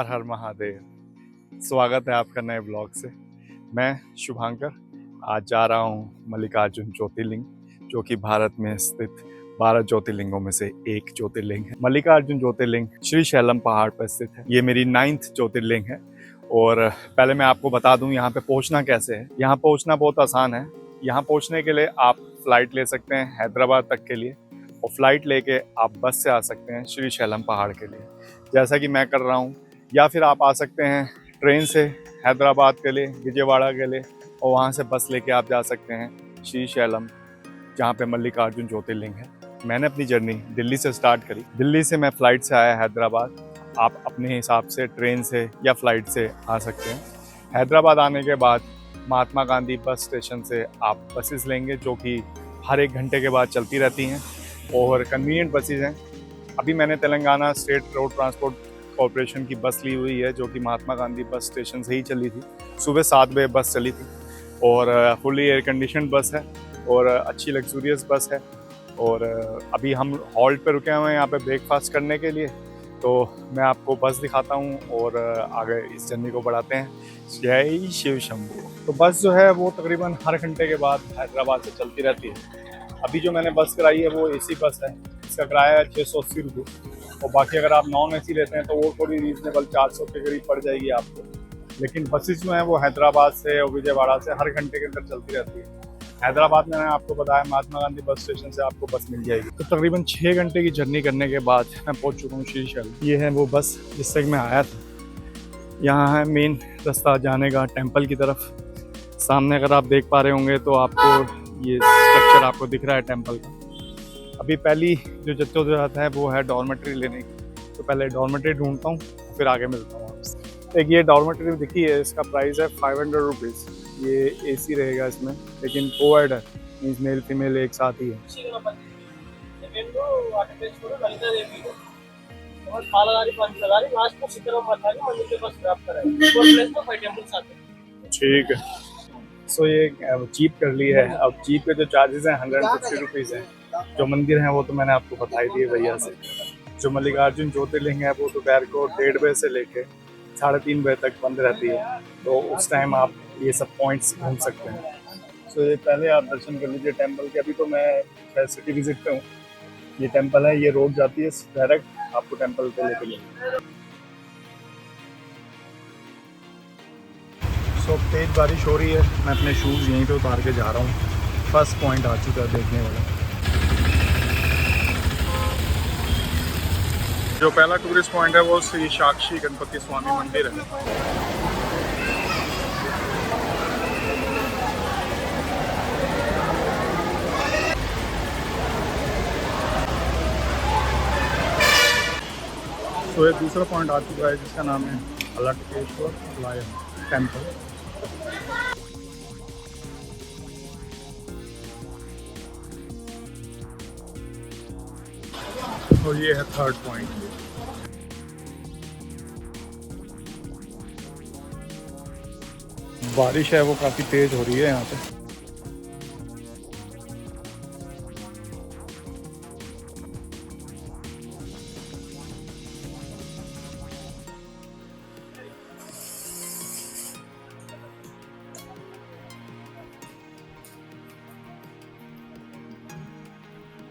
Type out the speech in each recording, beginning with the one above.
हर हर महादेव। स्वागत है आपका नए ब्लॉग से। मैं शुभांकर आज जा रहा हूँ मल्लिकार्जुन ज्योतिर्लिंग, जो कि भारत में स्थित 12 ज्योतिर्लिंगों में से एक ज्योतिर्लिंग है। मल्लिकार्जुन ज्योतिर्लिंग श्री शैलम पहाड़ पर स्थित है। ये मेरी 9th ज्योतिर्लिंग है। और पहले मैं आपको बता दूं यहाँ पे पहुँचना कैसे है। यहाँ पहुँचना बहुत आसान है। यहाँ पहुँचने के लिए आप फ्लाइट ले सकते हैं हैदराबाद तक के लिए, और फ्लाइट लेके आप बस से आ सकते हैं श्री शैलम पहाड़ के लिए, जैसा कि मैं कर रहा हूँ। या फिर आप आ सकते हैं ट्रेन से हैदराबाद के लिए, विजयवाड़ा के लिए, और वहाँ से बस लेके आप जा सकते हैं श्री शैलम, जहाँ पे मल्लिकार्जुन ज्योतिर्लिंग है। मैंने अपनी जर्नी दिल्ली से स्टार्ट करी। दिल्ली से मैं फ़्लाइट से आया हैदराबाद। आप अपने हिसाब से ट्रेन से या फ़्लाइट से आ सकते हैं। हैदराबाद आने के बाद महात्मा गांधी बस स्टेशन से आप बसेस लेंगे, जो कि हर 1 घंटे के बाद चलती रहती हैं और कन्वीनियंट बसेस हैं। अभी मैंने Telangana state road transport corporation की बस ली हुई है, जो कि महात्मा गांधी बस स्टेशन से ही चली थी। सुबह 7 बजे बस चली थी और फुली एयर कंडीशन बस है और अच्छी लग्जूरियस बस है। और अभी हम हॉल्ट पे रुके हुए हैं यहाँ पे ब्रेकफास्ट करने के लिए। तो मैं आपको बस दिखाता हूँ और आगे इस जर्नी को बढ़ाते हैं। जय शिव शंभू। तो बस जो है वो तकरीबन हर घंटे के बाद हैदराबाद से चलती रहती है। अभी जो मैंने बस कराई है वो AC बस है। इसका किराया है 680 रुपये, और बाकी अगर आप नॉन AC लेते हैं तो वो थोड़ी रीजनेबल 400 के करीब पड़ जाएगी आपको। लेकिन बसेस जो हैं वो हैदराबाद से और विजयवाड़ा से हर घंटे के अंदर चलती रहती है। हैदराबाद में मैंने आपको बताया महात्मा गांधी बस स्टेशन से आपको बस मिल जाएगी। तो तकरीबन 6 घंटे की जर्नी करने के बाद मैं पहुंच चुका हूँ श्री शैलम। ये है वो बस जिससे मैं आया था। यहाँ है मेन रास्ता जाने का टेम्पल की तरफ। सामने अगर आप देख पा रहे होंगे तो आपको ये स्ट्रक्चर आपको दिख रहा है टेम्पल का। अभी पहली जो जद्दोजहद है वो है डॉर्मेट्री लेने की। तो पहले डॉर्मेट्री ढूंढता हूँ, फिर आगे मिलता हूँ आपसे। एक ये डॉर्मेट्री दिखी है, इसका प्राइस है 500 रुपीज़। ये AC रहेगा इसमें, लेकिन कोएड है, मीन्स मेल फीमेल एक साथ ही है। ठीक है। सो ये जीप कर ली है। अब जीप के जो चार्जेस हैं 150 रुपीज़ हैं। जो मंदिर हैं वो तो मैंने आपको बताई दिए भैया से। जो मल्लिकार्जुन ज्योतिर्लिंग है वो दोपहर को 1:30 बजे से लेके 3:30 बजे तक बंद रहती है। तो उस टाइम आप ये सब पॉइंट्स घूम सकते हैं। सो ये पहले आप दर्शन कर लीजिए टेम्पल के। अभी तो मैं सिटी विजिट पे हूँ। ये टेम्पल है, ये रोड जाती है डायरेक्ट आपको टेम्पल पे लेके जाएगी। सो तेज़ बारिश हो रही है। मैं अपने शूज़ यहीं पे उतार के जा रहा हूँ। फर्स्ट पॉइंट आ चुका है देखने वाला। जो पहला टूरिस्ट पॉइंट है वो श्री साक्षी गणपति स्वामी मंदिर है। तो ये दूसरा पॉइंट आ चुका है जिसका नाम है अलटकेश्वर लायन टेम्पल। और ये है थर्ड पॉइंट। बारिश है वो काफ़ी तेज़ हो रही है यहाँ पे।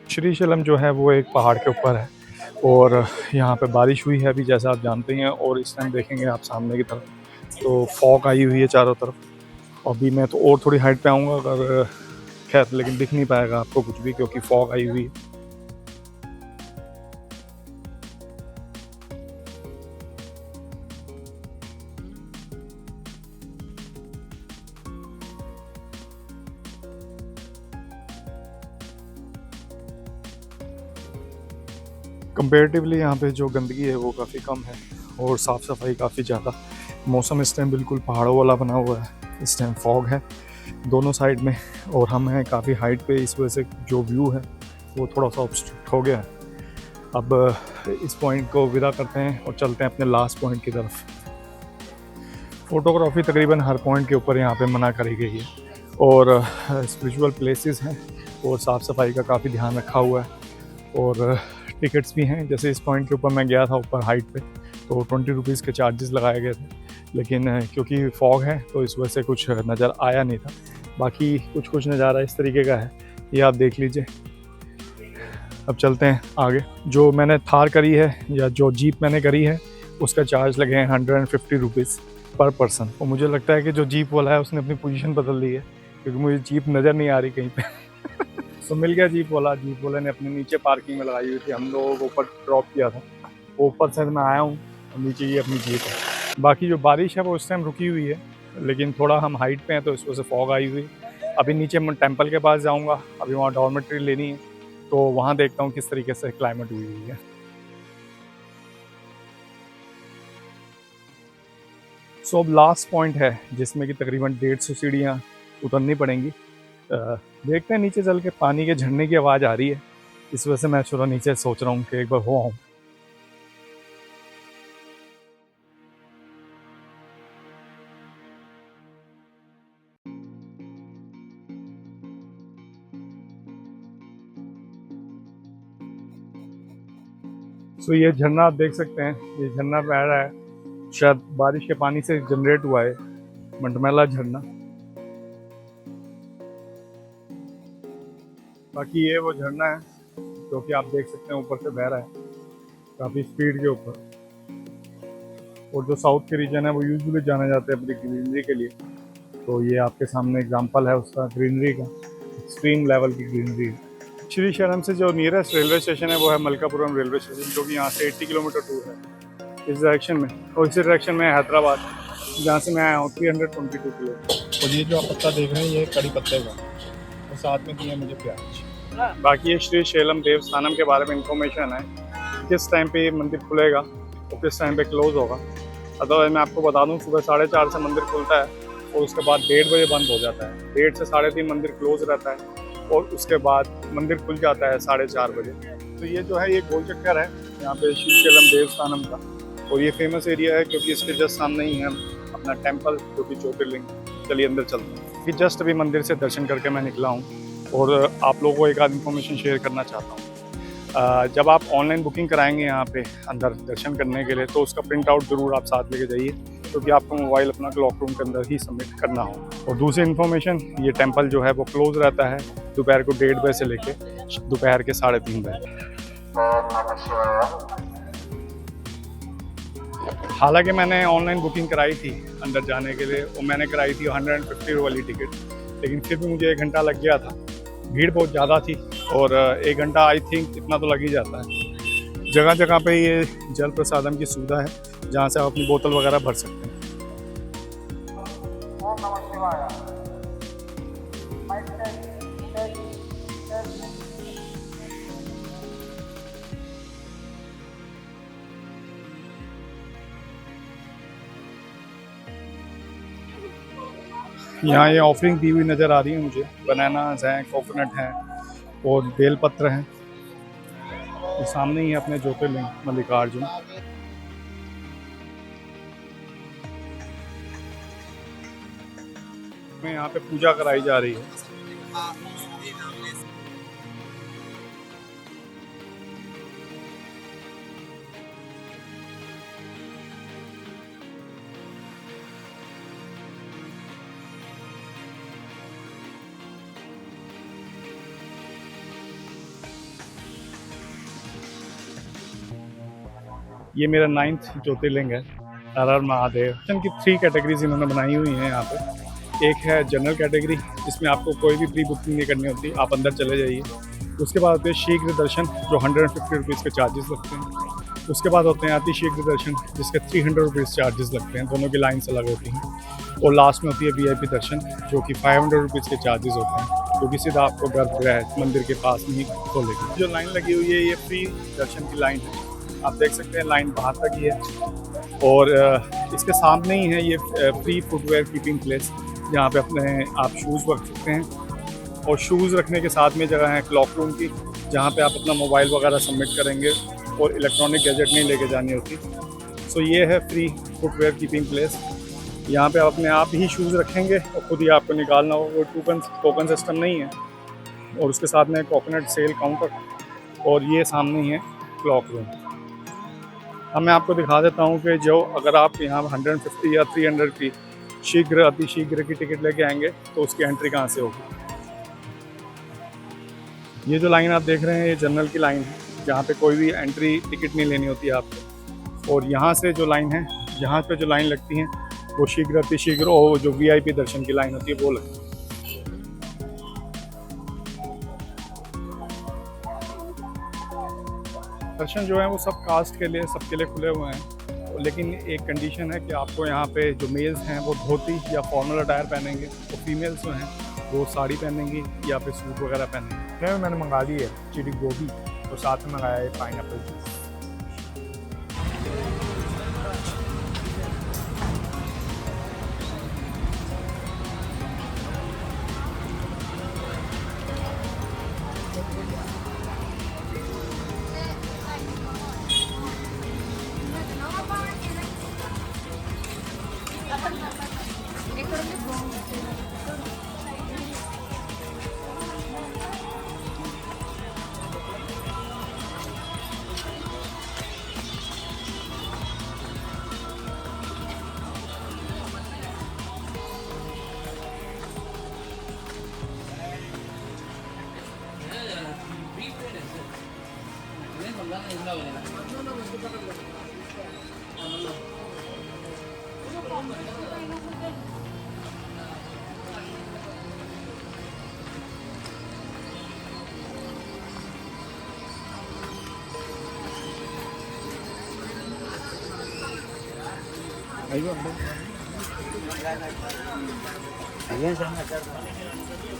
श्री शैलम जो है वो एक पहाड़ के ऊपर है और यहाँ पे बारिश हुई है अभी, जैसा आप जानते हैं। और इस टाइम देखेंगे आप सामने की तरफ तो फॉग आई हुई है चारों तरफ। अभी मैं तो और थोड़ी हाइट पे आऊँगा अगर, खैर, लेकिन दिख नहीं पाएगा आपको कुछ भी क्योंकि फॉग आई हुई है। कंपेरेटिवली यहाँ पे जो गंदगी है वो काफ़ी कम है और साफ़ सफाई काफ़ी ज़्यादा। मौसम इस टाइम बिल्कुल पहाड़ों वाला बना हुआ है। इस टाइम फॉग है दोनों साइड में और हम हैं काफ़ी हाइट पे, इस वजह से जो व्यू है वो थोड़ा सा ऑब्स्ट्रक्ट हो गया है। अब इस पॉइंट को विदा करते हैं और चलते हैं अपने लास्ट पॉइंट की तरफ। फ़ोटोग्राफी तकरीबन हर पॉइंट के ऊपर यहाँ पे मना करी गई है और स्पिरिचुअल प्लेसेस हैं और साफ़ सफाई का काफ़ी ध्यान रखा हुआ है और टिकट्स भी हैं। जैसे इस पॉइंट के ऊपर मैं गया था ऊपर हाइट पे, तो 20 रुपीज़ के चार्जेस लगाए गए थे, लेकिन क्योंकि फॉग है तो इस वजह से कुछ नज़र आया नहीं था। बाकी कुछ नज़ारा इस तरीके का है, ये आप देख लीजिए। अब चलते हैं आगे। जो मैंने थार करी है या जो जीप मैंने करी है उसका चार्ज लगे हैं 150 रुपीज़ पर पर्सन। और मुझे लगता है कि जो जीप वाला है उसने अपनी पोजीशन बदल ली है, क्योंकि मुझे जीप नज़र नहीं आ रही कहीं पे। तो मिल गया जीप वाला ने अपने नीचे पार्किंग में लगाई हुई थी, हम लोगों को ऊपर ड्रॉप किया था। ऊपर से मैं आया हूँ और नीचे ये अपनी जीप है। बाकी जो बारिश है वो इस टाइम रुकी हुई है, लेकिन थोड़ा हम हाइट पे हैं तो इस वजह से फॉग आई हुई। अभी नीचे मैं टेम्पल के पास जाऊँगा, अभी वहाँ डॉर्मेट्री लेनी है, तो वहाँ देखता हूँ किस तरीके से क्लाइमेट हुई हुई है। सो अब लास्ट पॉइंट है जिसमें कि तकरीबन 150 सीढ़ियाँ उतरनी पड़ेंगी। देखते हैं, नीचे चल के पानी के झरने की आवाज़ आ रही है, इस वजह से मैं थोड़ा नीचे सोच रहा हूँ कि एक बार हो आऊँ। सो ये झरना आप देख सकते हैं, ये झरना बह रहा है, शायद बारिश के पानी से जनरेट हुआ है, मंटमेला झरना। बाकी ये वो झरना है जो कि आप देख सकते हैं ऊपर से बह रहा है काफ़ी स्पीड के ऊपर। और जो साउथ के रीजन है वो यूजुअली जाने जाते हैं अपनी ग्रीनरी के लिए, तो ये आपके सामने एग्जांपल है उसका ग्रीनरी का, एक्सट्रीम लेवल की ग्रीनरी। श्री शरण से जो नियरेस्ट रेलवे स्टेशन है वो है मलकापुरम रेलवे स्टेशन, जो कि यहाँ से 80 किलोमीटर दूर है इस डायरेक्शन में। और इसी डायरेक्शन में हैदराबाद, जहाँ से मैं आया हूँ, 322 किलोमीटर। और ये जो आप पत्ता देख रहे हैं ये कड़ी पत्ते का, और साथ में दिया मुझे प्याज। बाकी ये श्री शैलम देवस्थानम के बारे में इंफॉर्मेशन है, किस टाइम पे ये मंदिर खुलेगा और किस टाइम पे क्लोज होगा। अदरवाइज मैं आपको बता दूं, सुबह 4:30 से मंदिर खुलता है और उसके बाद 1:30 बजे बंद हो जाता है। 1:30 से 3:30 मंदिर क्लोज रहता है और उसके बाद मंदिर खुल जाता है 4:30 बजे। तो ये जो है ये गोल चक्कर है यहाँ पे श्री शैलम देवस्थानम का, और ये फेमस एरिया है क्योंकि इसके जस्ट सामने ही है अपना टेम्पल जो कि ज्योतिर्लिंग। चलिए अंदर चलते हैं। कि जस्ट अभी मंदिर से दर्शन करके मैं निकला हूँ और आप लोगों को एक आध इन्फॉर्मेशन शेयर करना चाहता हूँ। जब आप ऑनलाइन बुकिंग कराएंगे यहाँ पे अंदर दर्शन करने के लिए, तो उसका प्रिंट आउट ज़रूर आप साथ लेके जाइए, क्योंकि आपको मोबाइल अपना क्लॉक रूम के अंदर ही सबमिट करना हो। और दूसरी इन्फॉर्मेशन, ये टेंपल जो है वो क्लोज रहता है दोपहर को 1:30 बजे से लेके दोपहर के 3:30 बजे। हालांकि मैंने ऑनलाइन बुकिंग कराई थी अंदर जाने के लिए, और मैंने कराई थी 150 वाली टिकट, लेकिन फिर भी मुझे 1 घंटा लग गया था। भीड़ बहुत ज़्यादा थी और 1 घंटा आई थिंक इतना तो लग ही जाता है। जगह जगह पे ये जल प्रसादम की सुविधा है जहाँ से आप अपनी बोतल वगैरह भर सकते हैं। यहाँ ये ऑफरिंग दी हुई नज़र आ रही है मुझे, बनानास हैं, कोकोनट हैं और बेलपत्र हैं। तो सामने ही है अपने ज्योतिर्लिंग मल्लिकार्जुन। में यहाँ पे पूजा कराई जा रही है। ये मेरा 9th ज्योतिर्लिंग है, हर हर महादेव। की 3 कैटेगरीज इन्होंने बनाई हुई हैं यहाँ पे। एक है जनरल कैटेगरी, जिसमें आपको कोई भी प्री बुकिंग नहीं करनी होती, आप अंदर चले जाइए। उसके बाद होते हैं शीघ्र दर्शन, जो 150 रुपीज़ के चार्जेस लगते हैं। उसके बाद होते हैं अति शीघ्र दर्शन, जिसके 300 रुपीज़ चार्जेस लगते हैं, दोनों की लाइन से अलग होती हैं। और लास्ट में होती है VIP दर्शन, जो कि 500 रुपीज़ के चार्जेस होते हैं, जो कि सीधा आपको गर्भगृह मंदिर के पास में ही खोलेगी। जो लाइन लगी हुई है ये फ्री दर्शन की लाइन है, आप देख सकते हैं लाइन बाहर तक ही है। और इसके सामने ही है ये फ्री फुटवेयर कीपिंग प्लेस, जहाँ पे अपने आप शूज़ रख सकते हैं। और शूज़ रखने के साथ में जगह है क्लॉक रूम की, जहाँ पे आप अपना मोबाइल वगैरह सबमिट करेंगे और इलेक्ट्रॉनिक गैजेट नहीं लेके जानी होती। सो ये है फ्री फुटवेयर कीपिंग प्लेस। यहाँ पे आप अपने आप ही शूज़ रखेंगे और खुद ही आपको निकालना हो, वो टोकन सिस्टम नहीं है। और उसके साथ में कोकोनट सेल काउंटर, और ये सामने ही है क्लॉक रूम। अब मैं आपको दिखा देता हूँ कि जो अगर आप यहाँ 150 या 300 की शीघ्र अति शीघ्र की टिकट लेके आएंगे तो उसकी एंट्री कहाँ से होगी। ये जो लाइन आप देख रहे हैं ये जनरल की लाइन है, जहाँ पे कोई भी एंट्री टिकट नहीं लेनी होती है आपको। और यहाँ से जो लाइन है, यहाँ पे जो लाइन लगती है वो शीघ्र अति शीघ्र और जो वीआईपी दर्शन की लाइन होती है वो लगती है। दर्शन जो है वो सब कास्ट के लिए, सबके लिए खुले हुए हैं, लेकिन एक कंडीशन है कि आपको यहाँ पे जो मेल्स हैं वो धोती या फॉर्मल अटायर पहनेंगे, तो फीमेल्स जो हैं वो साड़ी पहनेंगी या फिर सूट वगैरह पहनेंगे। मैंने मंगा ली है चिली गोभी और साथ में मंगाया है पाइनएप्पल जूस।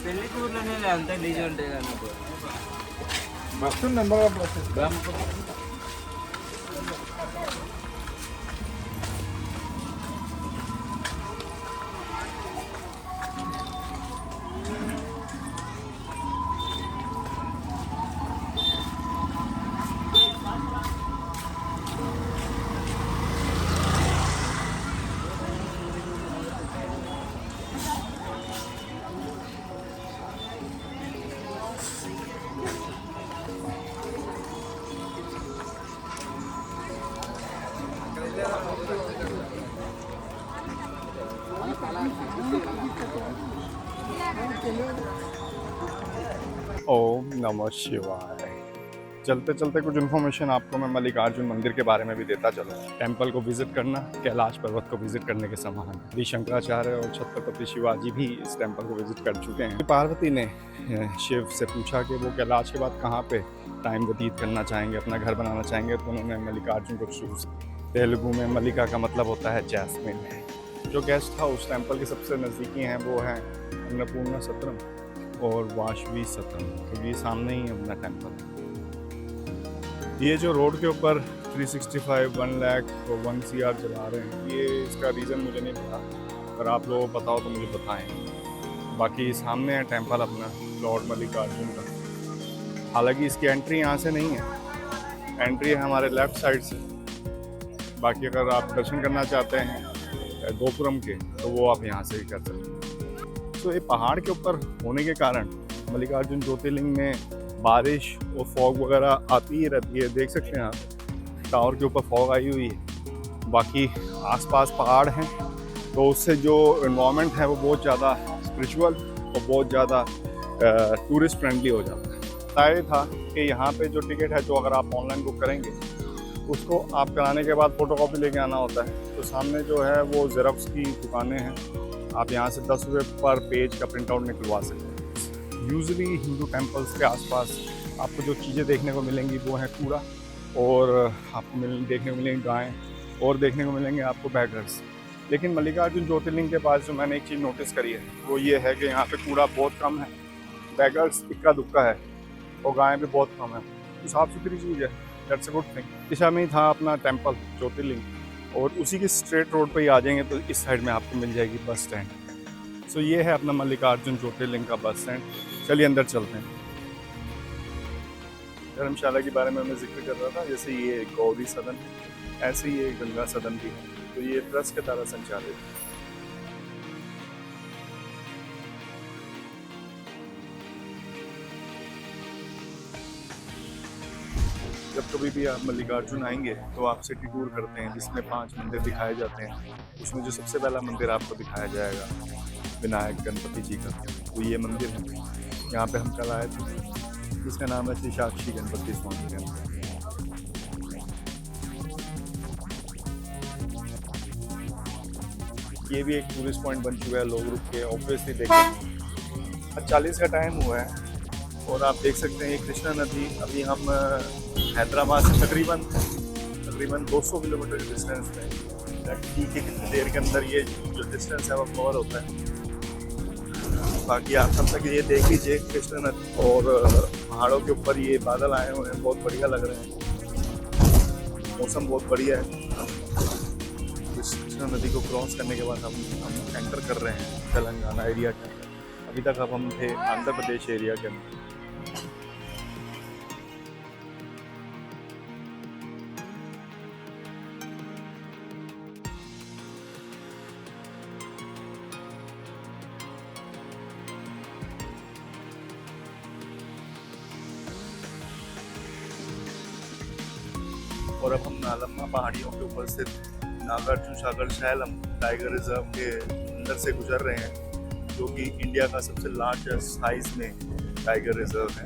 పెళ్లి కూరలోనే అంతా డీజే ఉంటాయి కదా మస్తు నెంబర్ ప్రాసెస్ ओम नमः शिवाय। चलते चलते कुछ इन्फॉर्मेशन आपको मैं मल्लिकार्जुन मंदिर के बारे में भी देता चलूँ। टेंपल को विजिट करना कैलाश पर्वत को विजिट करने के समान है। श्री शंकराचार्य और छत्रपति शिवाजी भी इस टेंपल को विजिट कर चुके हैं। पार्वती ने शिव से पूछा कि वो कैलाश के बाद कहाँ पे टाइम व्यतीत करना चाहेंगे, अपना घर बनाना चाहेंगे, तो उन्होंने मल्लिकार्जुन को चूज। तेलुगु में मल्लिका का मतलब होता है जैस्मिन। जो गेस्ट हाउस टेंपल के सबसे नज़दीकी हैं वो हैं अन्नपूर्णा सत्रम और वाशवी सत्रम, क्योंकि ये सामने ही अपना टेंपल है। ये जो रोड के ऊपर 365, 1 लाख और 1 CR चला रहे हैं, ये इसका रीज़न मुझे नहीं पता, अगर आप लोग बताओ तो मुझे बताएं। बाकी सामने है टेंपल अपना लॉर्ड मल्लिकार्जुन का। हालांकि इसकी एंट्री यहाँ से नहीं है, एंट्री है हमारे लेफ़्ट साइड से। बाकी अगर आप दर्शन करना चाहते हैं गोपुरम के, तो वो आप यहाँ से ही कर सकते हैं। तो ये पहाड़ के ऊपर होने के कारण मल्लिकार्जुन ज्योतिर्लिंग में बारिश और फॉग वगैरह आती ही रहती है। देख सकते हैं आप टावर के ऊपर फॉग आई हुई है। बाकी आसपास पहाड़ हैं, तो उससे जो इन्वायरमेंट है वो बहुत ज़्यादा स्पिरिचुअल और बहुत ज़्यादा टूरिस्ट फ्रेंडली हो जाता है। तय था कि यहाँ पे जो टिकट है, जो अगर आप ऑनलाइन बुक करेंगे, उसको आप कराने के बाद फ़ोटोकॉपी लेके आना होता है। तो सामने जो है वो ज़ेरॉक्स की दुकानें हैं, आप यहाँ से 10 रुपये पर पेज का प्रिंट आउट निकलवा सकते हैं। यूजुअली हिंदू टेम्पल्स के आसपास आपको जो चीज़ें देखने को मिलेंगी वो है कूड़ा, और आपको देखने को मिलेंगी गायें, और देखने को मिलेंगे आपको बैगर्स। लेकिन मल्लिकार्जुन ज्योतिर्लिंग के पास जो मैंने एक चीज़ नोटिस करी है वो ये है कि यहाँ पे कूड़ा बहुत कम है, बैगर्स इक्का दुक्का है, और गायें भी बहुत कम है। तो साफ़ सुथरी चीज़ है, दैट्स अ गुड थिंग। दिशा में ही था अपना टेम्पल ज्योतिर्लिंग, और उसी के स्ट्रेट रोड पे ही आ जाएंगे तो इस साइड में आपको मिल जाएगी बस स्टैंड। सो ये है अपना मल्लिकार्जुन ज्योतिर्लिंग का बस स्टैंड। चलिए अंदर चलते हैं। धर्मशाला के बारे में मैं जिक्र कर रहा था, जैसे ये गौरी सदन है, ऐसे ही ये गंगा सदन भी है, तो ये ट्रस्ट के द्वारा संचालित है। जब कभी भी आप मल्लिकार्जुन आएंगे तो आप सिटी टूर करते हैं जिसमें 5 मंदिर दिखाए जाते हैं। उसमें जो सबसे पहला मंदिर आपको दिखाया जाएगा विनायक गणपति जी का, तो ये मंदिर है। यहाँ पे हम कल आए थे, जिसका नाम है श्री साक्षी गणपति स्वामी टेम्पल। ये भी एक टूरिस्ट पॉइंट बन चुका है, लोग रुक के ऑब्वियसली देखें। 40 का टाइम हुआ है और आप देख सकते हैं ये कृष्णा नदी। अभी हम हैदराबाद से तकरीबन 200 किलोमीटर के डिस्टेंस पे ठीक है। कितनी देर के अंदर ये जो डिस्टेंस है वो कवर होता है। बाकी आप तब तक ये देख लीजिए कृष्णा नदी, और पहाड़ों के ऊपर ये बादल आए हुए हैं, बहुत बढ़िया लग रहे हैं। मौसम बहुत बढ़िया है। कृष्णा नदी को क्रॉस करने के बाद हम एंटर कर रहे हैं तेलंगाना एरिया के अंदर। अभी तक अब हम थे आंध्र प्रदेश एरिया के अंदर। और अब हम नालम्मा पहाड़ियों के ऊपर स्थित Nagarjuna Sagar slam tiger reserve के अंदर से गुजर रहे हैं, जो कि इंडिया का सबसे लार्जेस्ट साइज में टाइगर रिजर्व है।